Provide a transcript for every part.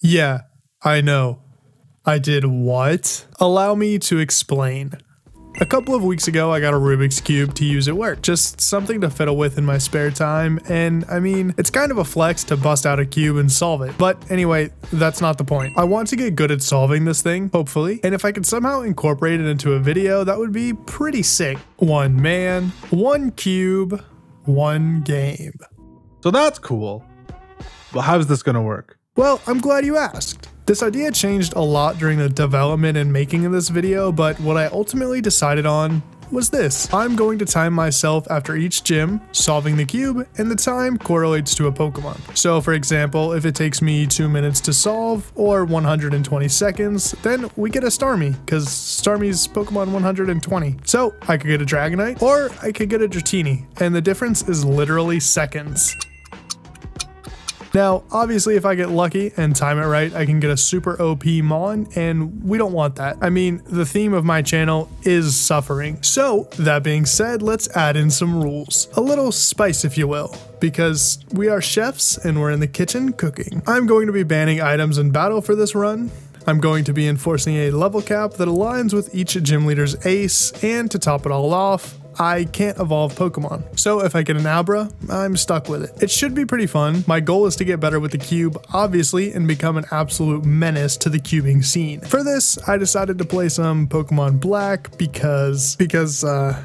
Yeah, I know. I did what? Allow me to explain. A couple of weeks ago, I got a Rubik's Cube to use at work. Just something to fiddle with in my spare time, and I mean, it's kind of a flex to bust out a cube and solve it. But anyway, that's not the point. I want to get good at solving this thing, hopefully, and if I could somehow incorporate it into a video, that would be pretty sick. One man, one cube, one game. So that's cool. But how's this gonna work? Well, I'm glad you asked. This idea changed a lot during the development and making of this video, but what I ultimately decided on was this. I'm going to time myself after each gym, solving the cube, and the time correlates to a Pokemon. So for example, if it takes me 2 minutes to solve, or 120 seconds, then we get a Starmie, because Starmie's Pokemon 120. So I could get a Dragonite, or I could get a Dratini, and the difference is literally seconds. Now, obviously, if I get lucky and time it right, I can get a super OP Mon, and we don't want that. I mean, the theme of my channel is suffering. So, that being said, let's add in some rules. A little spice, if you will, because we are chefs and we're in the kitchen cooking. I'm going to be banning items in battle for this run. I'm going to be enforcing a level cap that aligns with each gym leader's ace, and to top it all off, I can't evolve Pokemon. So if I get an Abra, I'm stuck with it. It should be pretty fun. My goal is to get better with the cube, obviously, and become an absolute menace to the cubing scene. For this, I decided to play some Pokemon Black because I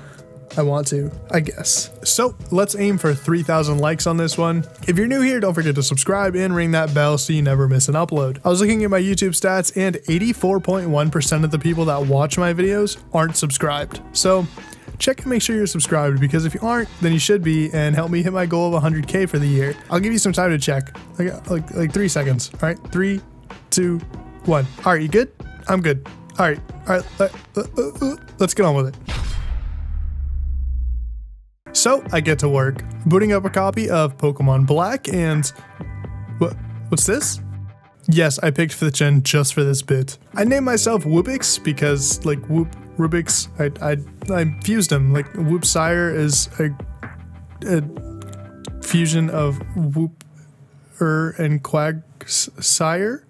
want to, I guess. So let's aim for 3,000 likes on this one. If you're new here, don't forget to subscribe and ring that bell so you never miss an upload. I was looking at my YouTube stats and 84.1% of the people that watch my videos aren't subscribed. So check and make sure you're subscribed, because if you aren't, then you should be, and help me hit my goal of 100K for the year. I'll give you some time to check, like 3 seconds. All right, 3, 2, 1. All right, you good? I'm good. All right, let's get on with it. So I get to work, booting up a copy of Pokemon Black, and what's this? Yes, I picked 5th gen just for this bit. I named myself Woopix because, like, Rubiks, I fused them. Like, Woopsire is a fusion of Woopsire and Quagsire,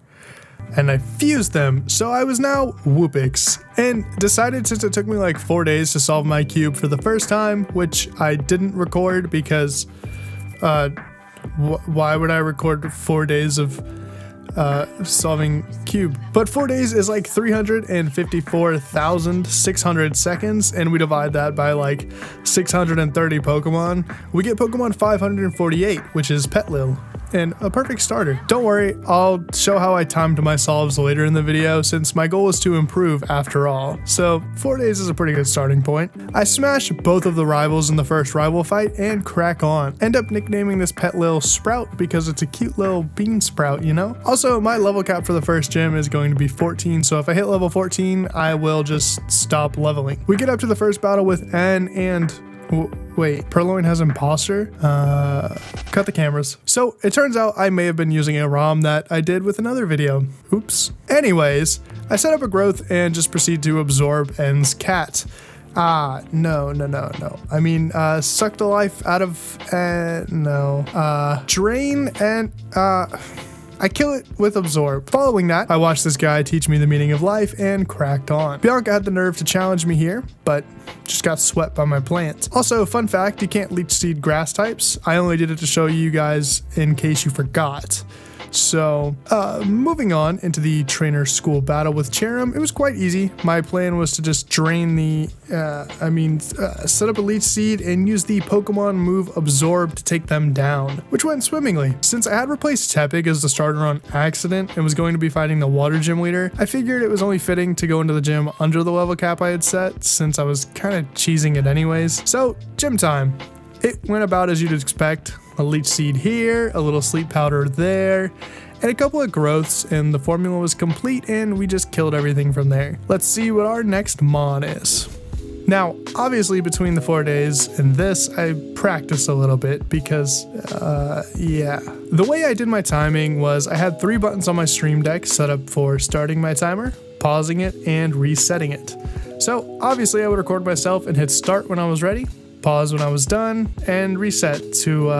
and I fused them, so I was now Woopix, and decided, since it took me like 4 days to solve my cube for the first time, which I didn't record because why would I record 4 days of solving cube? But 4 days is like 354,600 seconds, and we divide that by like 630 Pokemon. We get Pokemon 548, which is Petlil, and a perfect starter. Don't worry, I'll show how I timed my solves later in the video, since my goal is to improve after all. So 4 days is a pretty good starting point. I smash both of the rivals in the first rival fight and crack on. End up nicknaming this Petlil Sprout because it's a cute little bean sprout, you know? Also, my level cap for the first gym is going to be 14, so if I hit level 14, I will just stop leveling. We get up to the first battle with N and wait, Purloin has Imposter? Cut the cameras. So it turns out I may have been using a ROM that I did with another video. Oops. Anyways, I set up a growth and just proceed to absorb N's cat. No. I mean, suck the life out of, no. Drain and, I kill it with Absorb. Following that, I watched this guy teach me the meaning of life and cracked on. Bianca had the nerve to challenge me here, but just got swept by my plants. Also, fun fact, you can't leech seed grass types. I only did it to show you guys in case you forgot. So, moving on into the trainer school battle with Cherim, it was quite easy. My plan was to just drain the, set up a leech seed and use the Pokemon move Absorb to take them down, which went swimmingly. Since I had replaced Tepig as the starter on accident and was going to be fighting the water gym leader, I figured it was only fitting to go into the gym under the level cap I had set, since I was kind of cheesing it anyways. So, gym time. It went about as you'd expect. A leech seed here, a little sleep powder there, and a couple of growths, and the formula was complete, and we just killed everything from there. Let's see what our next Mon is. Now, obviously between the 4 days and this, I practiced a little bit because, yeah. The way I did my timing was I had 3 buttons on my stream deck set up for starting my timer, pausing it, and resetting it. So obviously I would record myself and hit start when I was ready, pause when I was done, and reset to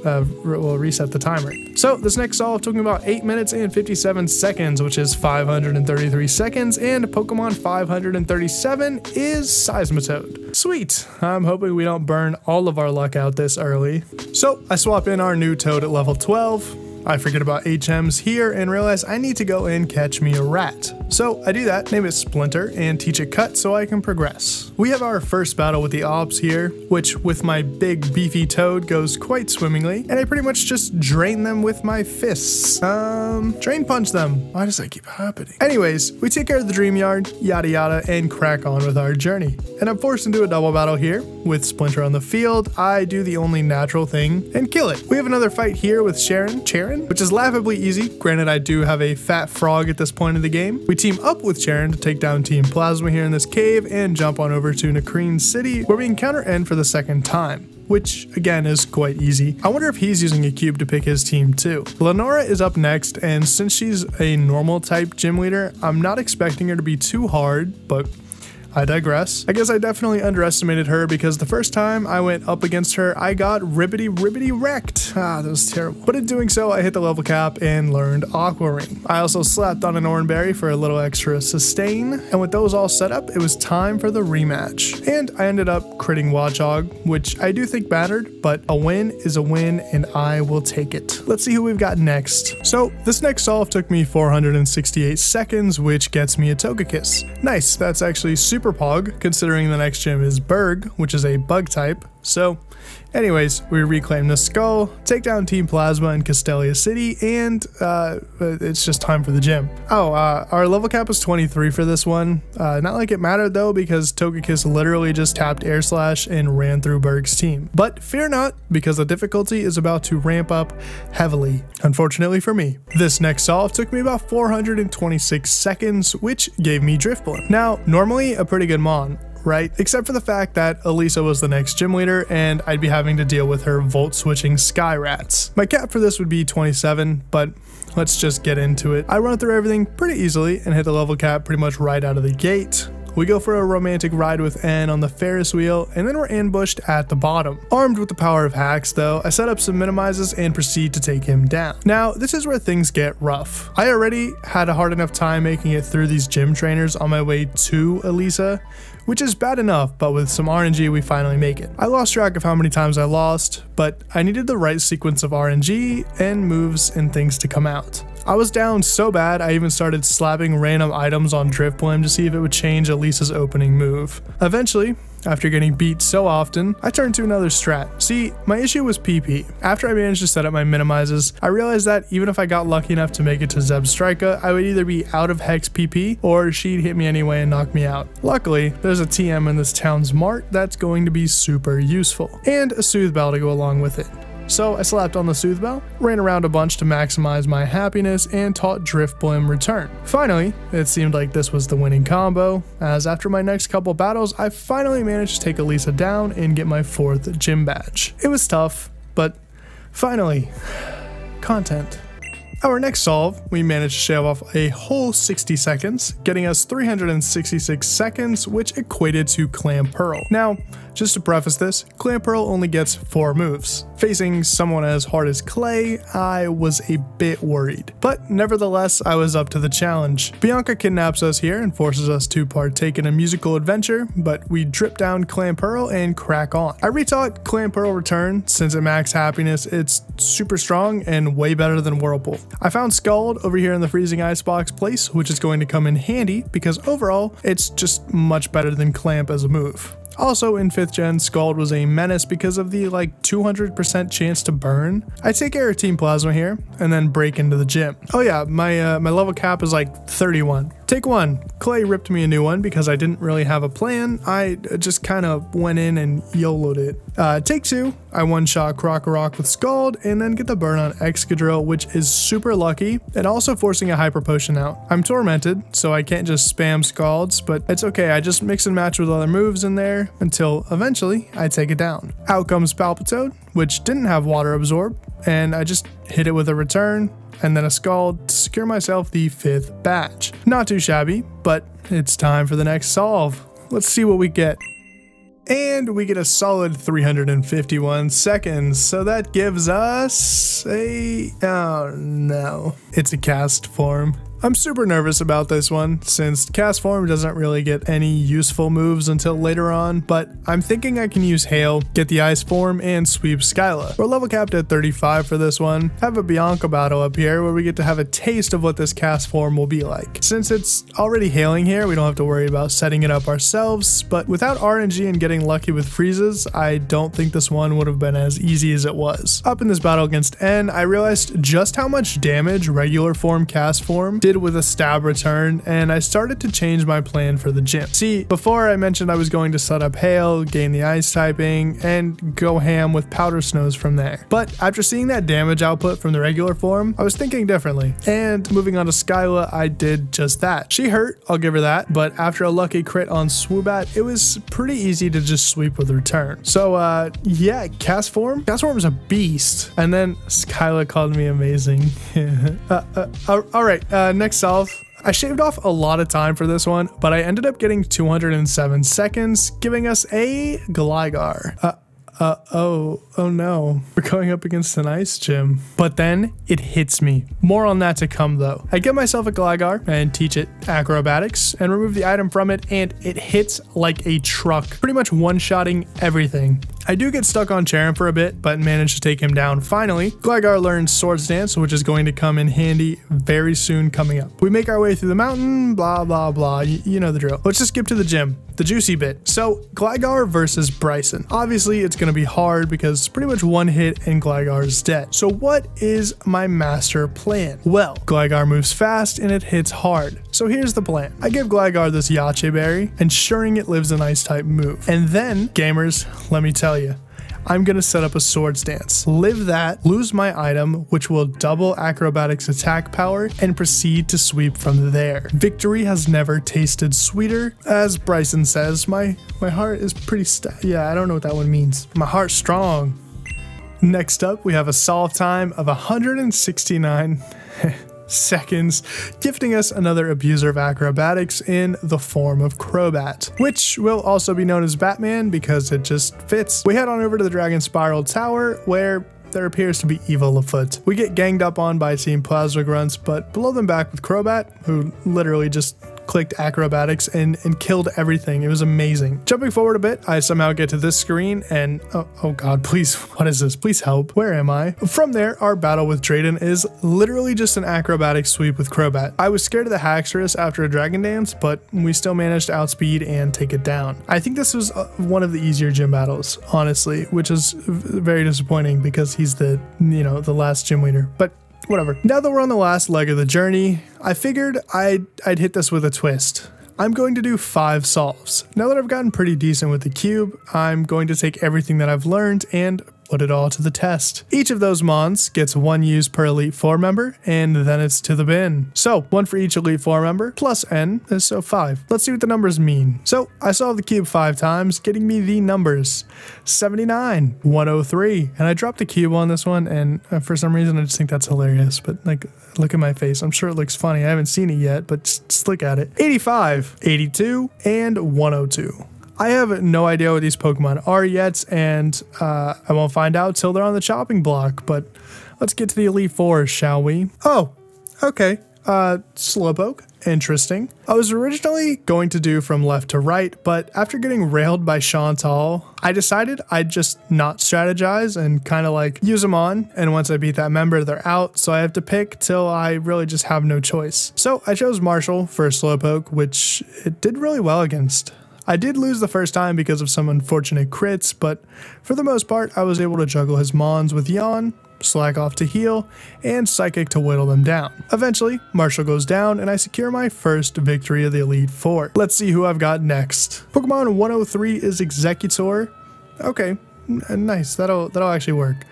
will reset the timer. So this next solve took me about 8 minutes and 57 seconds, which is 533 seconds, and Pokemon 537 is Seismitoad. Sweet. I'm hoping we don't burn all of our luck out this early. So I swap in our new Toad at level 12. I forget about HMs here and realize I need to go and catch me a rat. So I do that, name it Splinter, and teach it Cut so I can progress. We have our first battle with the Ops here, which with my big beefy Toad goes quite swimmingly, and I pretty much just drain them with my fists. Drain punch them. Why does that keep happening? Anyways, we take care of the Dream Yard, yada yada, and crack on with our journey. And I'm forced into a double battle here. With Splinter on the field, I do the only natural thing and kill it. We have another fight here with Charon, which is laughably easy. Granted, I do have a fat frog at this point in the game. We team up with Charon to take down Team Plasma here in this cave and jump on over to Nakreen City, where we encounter N for the second time, which again is quite easy. I wonder if he's using a cube to pick his team too. Lenora is up next, and since she's a normal type gym leader, I'm not expecting her to be too hard, but I digress. I guess I definitely underestimated her because the first time I went up against her, I got ribbity wrecked. That was terrible. But in doing so, I hit the level cap and learned Aqua Ring. I also slapped on an Oranberry for a little extra sustain, and with those all set up, it was time for the rematch. And I ended up critting Watchog, which I do think mattered, but a win is a win and I will take it. Let's see who we've got next. So this next solve took me 468 seconds, which gets me a Togekiss. Nice, that's actually super Pog, considering the next gym is Berg, which is a bug type. So anyways, we reclaim the skull, take down Team Plasma in Castelia City, and it's just time for the gym. Oh, our level cap is 23 for this one. Not like it mattered though, because Togekiss literally just tapped Air Slash and ran through Berg's team. But fear not, because the difficulty is about to ramp up heavily, unfortunately for me. This next solve took me about 426 seconds, which gave me Drift Bloom. Now, normally a pretty good mon, right? Except for the fact that Elisa was the next gym leader and I'd be having to deal with her volt switching Sky Rats. My cap for this would be 27, but let's just get into it. I run through everything pretty easily and hit the level cap pretty much right out of the gate. We go for a romantic ride with N on the Ferris wheel, and then we're ambushed at the bottom. Armed with the power of hacks though, I set up some minimizes and proceed to take him down. Now, this is where things get rough. I already had a hard enough time making it through these gym trainers on my way to Elisa, which is bad enough, but with some RNG we finally make it. I lost track of how many times I lost, but I needed the right sequence of RNG and moves and things to come out. I was down so bad I even started slapping random items on Drift Bloom to see if it would change Elisa's opening move. Eventually, after getting beat so often, I turned to another strat. See, my issue was PP. After I managed to set up my minimizes, I realized that even if I got lucky enough to make it to Zebstrika, I would either be out of Hex PP or she'd hit me anyway and knock me out. Luckily, there's a TM in this town's mart that's going to be super useful, and a Soothe Bell to go along with it. So I slapped on the Soothe Bell, ran around a bunch to maximize my happiness, and taught Drift Bloom Return. Finally, it seemed like this was the winning combo, as after my next couple battles, I finally managed to take Elisa down and get my 4th gym badge. It was tough, but finally, content. Our next solve, we managed to shave off a whole 60 seconds, getting us 366 seconds, which equated to Clamperl. Now, just to preface this, Clamperl only gets 4 moves. Facing someone as hard as Clay, I was a bit worried. But nevertheless, I was up to the challenge. Bianca kidnaps us here and forces us to partake in a musical adventure, but we drip down Clamperl and crack on. I retaught Clamperl Return, since at max happiness, it's super strong and way better than Whirlpool. I found Scald over here in the Freezing Icebox place, which is going to come in handy because overall, it's just much better than Clamp as a move. Also, in 5th gen, Scald was a menace because of the like 200% chance to burn. I take care of Team Plasma here, and then break into the gym. Oh yeah, my level cap is like 31. Take 1. Clay ripped me a new one because I didn't really have a plan. I just kind of went in and YOLO'd it. Take 2. I one-shot Krokorok with Scald and then get the burn on Excadrill, which is super lucky, and also forcing a Hyper Potion out. I'm tormented, so I can't just spam Scalds, but it's okay. I just mix and match with other moves in there until eventually I take it down. Out comes Palpitoad, which didn't have Water Absorb, and I just hit it with a Return, and then a Scald to secure myself the 5th badge. Not too shabby, but it's time for the next solve. Let's see what we get. And we get a solid 351 seconds. So that gives us a... oh no. It's a cast form. I'm super nervous about this one, since cast form doesn't really get any useful moves until later on, but I'm thinking I can use Hail, get the ice form, and sweep Skyla. We're level capped at 35 for this one. Have a Bianca battle up here where we get to have a taste of what this cast form will be like. Since it's already hailing here, we don't have to worry about setting it up ourselves, but without RNG and getting lucky with freezes, I don't think this one would have been as easy as it was. Up in this battle against N, I realized just how much damage regular form cast form did with a stab return, and I started to change my plan for the gym. See, before I mentioned I was going to set up Hail, gain the ice typing, and go ham with powder snows from there. But after seeing that damage output from the regular form, I was thinking differently. And moving on to Skyla, I did just that. She hurt, I'll give her that, but after a lucky crit on Swoobat, it was pretty easy to just sweep with return. So yeah, cast form is a beast. And then Skyla called me amazing. All right, next solve. I shaved off a lot of time for this one, but I ended up getting 207 seconds, giving us a Gligar. Oh no. We're going up against an ice gym. But then it hits me. More on that to come though. I get myself a Gligar and teach it acrobatics and remove the item from it, and it hits like a truck, pretty much one-shotting everything. I do get stuck on Charon for a bit, but managed to take him down finally. Gligar learns Swords Dance, which is going to come in handy very soon coming up. We make our way through the mountain, blah, blah, blah. You know the drill. Let's just skip to the gym, the juicy bit. So Gligar versus Bryson. Obviously, it's going to be hard because pretty much one hit and Gligar is dead. So what is my master plan? Well, Gligar moves fast and it hits hard. So here's the plan. I give Gligar this Yache Berry, ensuring it lives an ice type move. And then, gamers, let me tell you, I'm gonna set up a Swords Dance. Live that, lose my item, which will double Acrobatics attack power, and proceed to sweep from there. Victory has never tasted sweeter. As Bryson says, my heart is pretty yeah, I don't know what that one means. My heart's strong. Next up, we have a solve time of 169 seconds, gifting us another abuser of acrobatics in the form of Crobat, which will also be known as Batman because it just fits. We head on over to the Dragon Spiral Tower, where there appears to be evil afoot. We get ganged up on by Team Plasma Grunts, but blow them back with Crobat, who literally just clicked acrobatics and killed everything. It was amazing. Jumping forward a bit, I somehow get to this screen and oh god, please, what is this? Please help. Where am I? From there, our battle with Drayden is literally just an acrobatic sweep with Crobat. I was scared of the Haxorus after a Dragon Dance, but we still managed to outspeed and take it down. I think this was one of the easier gym battles, honestly, which is very disappointing because he's the, you know, the last gym leader, but whatever. Now that we're on the last leg of the journey, I figured I'd hit this with a twist. I'm going to do 5 solves. Now that I've gotten pretty decent with the cube, I'm going to take everything that I've learned and put it all to the test. Each of those mons gets 1 use per Elite 4 member, and then it's to the bin. So 1 for each Elite 4 member, plus N, so 5. Let's see what the numbers mean. So I solved the cube 5 times, getting me the numbers 79, 103, and I dropped the cube on this one, and for some reason I just think that's hilarious, but like, look at my face. I'm sure it looks funny. I haven't seen it yet, but just look at it. 85, 82, and 102. I have no idea what these Pokemon are yet, and I won't find out till they're on the chopping block, but let's get to the Elite Four, shall we? Oh, okay. Slowpoke. Interesting. I was originally going to do from left to right, but after getting railed by Chantal, I decided I'd just not strategize and kind of like use them on, and once I beat that member, they're out, so I have to pick till I really just have no choice. So I chose Marshall for Slowpoke, which it did really well against. I did lose the first time because of some unfortunate crits, but for the most part, I was able to juggle his Mons with Yawn, Slack off to heal, and Psychic to whittle them down. Eventually, Marshall goes down, and I secure my first victory of the Elite Four. Let's see who I've got next. Pokemon 103 is Executor. Okay, nice, that'll actually work.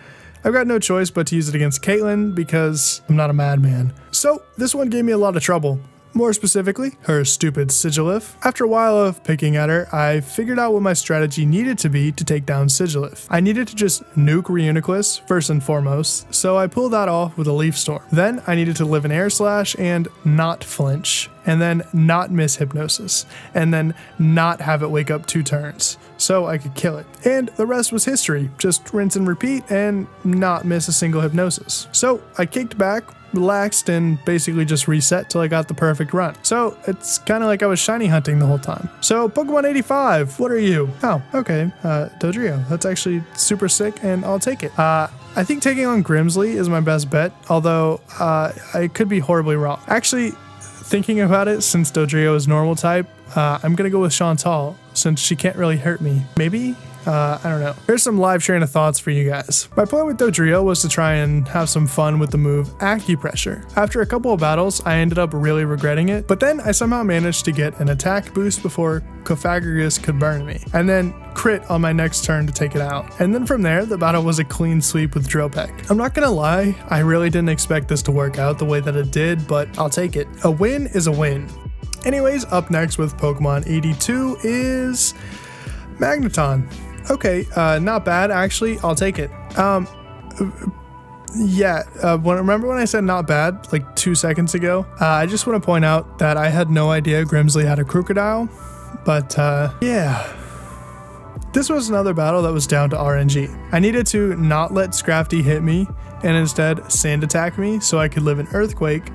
I've got no choice but to use it against Caitlyn because I'm not a madman. So this one gave me a lot of trouble. more specifically, her stupid Sigilif. After a while of picking at her, I figured out what my strategy needed to be to take down Sigilif. I needed to just nuke Reuniclus first and foremost, so I pulled that off with a Leaf Storm. Then I needed to live an Air Slash and not flinch, and then not miss Hypnosis, and then not have it wake up 2 turns, so I could kill it. And the rest was history, just rinse and repeat and not miss a single Hypnosis. So I kicked back, relaxed, and basically just reset till I got the perfect run. So it's kind of like I was shiny hunting the whole time. So Pokemon 85, what are you? Oh, okay, Dodrio. That's actually super sick and I'll take it. I think taking on Grimsley is my best bet, although I could be horribly wrong. Actually, thinking about it, since Dodrio is normal type, I'm gonna go with Chantal since she can't really hurt me. Maybe? I don't know. Here's some live train of thoughts for you guys. My plan with Dodrio was to try and have some fun with the move Acupressure. After a couple of battles, I ended up really regretting it, but then I somehow managed to get an attack boost before Cofagrigus could burn me, and then crit on my next turn to take it out. And then from there, the battle was a clean sweep with Drill Peck. I'm not gonna lie, I really didn't expect this to work out the way that it did, but I'll take it. A win is a win. Anyways, up next with Pokemon 82 is Magneton. Okay, not bad, actually. I'll take it. Remember when I said not bad, like 2 seconds ago? I just want to point out that I had no idea Grimsley had a Crocodile, but yeah. This was another battle that was down to RNG. I needed to not let Scrafty hit me, and instead Sand attack me so I could live an Earthquake,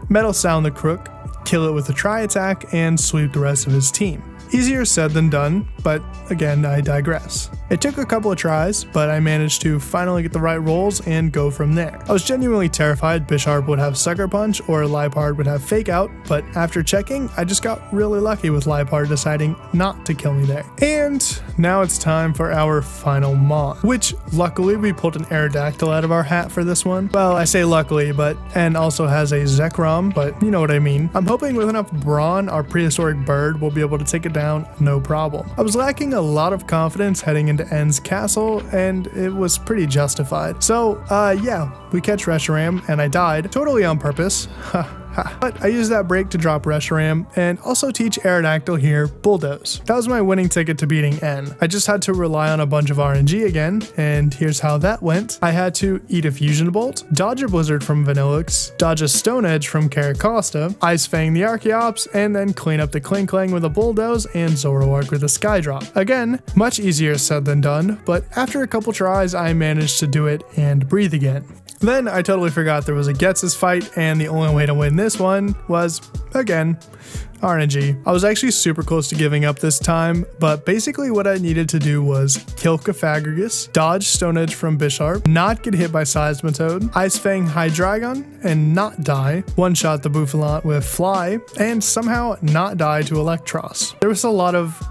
Metal Sound the Crook, kill it with a Tri-Attack, and sweep the rest of his team. Easier said than done, but again, I digress. It took a couple of tries, but I managed to finally get the right rolls and go from there. I was genuinely terrified Bisharp would have Sucker Punch or Liepard would have Fake Out, but after checking, I just got really lucky with Liepard deciding not to kill me there. And now it's time for our final Mon, which luckily we pulled an Aerodactyl out of our hat for this one. Well, I say luckily, and also has a Zekrom, but you know what I mean. I'm hoping with enough Brawn, our prehistoric bird will be able to take it down no problem. I was lacking a lot of confidence heading into N's castle, and it was pretty justified. So, yeah, we catch Reshiram, and I died, totally on purpose. But I used that break to drop Reshiram and also teach Aerodactyl here Bulldoze. That was my winning ticket to beating N. I just had to rely on a bunch of RNG again, and here's how that went. I had to eat a Fusion Bolt, dodge a Blizzard from Vanillix, dodge a Stone Edge from Caracosta, Ice Fang the Archeops, and then clean up the Klinklang with a Bulldoze and Zoroark with a Skydrop. Again, much easier said than done, but after a couple tries I managed to do it and breathe again. Then I totally forgot there was a Ghetsis fight, and the only way to win this one was, again, RNG. I was actually super close to giving up this time, but basically what I needed to do was kill Cofagrigus, dodge Stone Edge from Bisharp, not get hit by Seismitoad, Ice Fang Hydreigon, and not die, one-shot the Bouffalant with Fly, and somehow not die to Electros. There was a lot of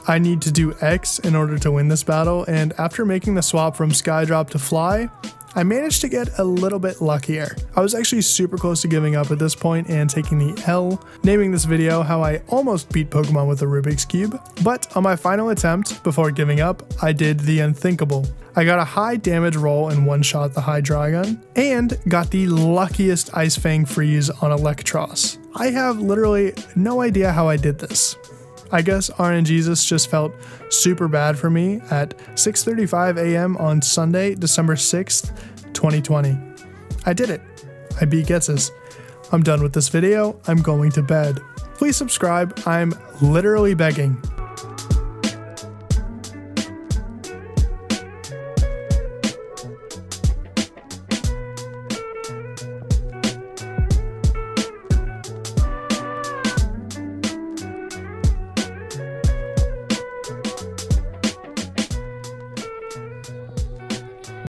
I need to do X in order to win this battle, and after making the swap from Skydrop to Fly, I managed to get a little bit luckier. I was actually super close to giving up at this point and taking the L, naming this video how I almost beat Pokemon with a Rubik's Cube. But on my final attempt, before giving up, I did the unthinkable. I got a high damage roll and one-shot the Hydreigon, and got the luckiest Ice Fang freeze on Electros. I have literally no idea how I did this. I guess RNGesus just felt super bad for me at 6:35 a.m. on Sunday, December 6th, 2020. I did it. I beat Ghetsis. I'm done with this video. I'm going to bed. Please subscribe. I'm literally begging.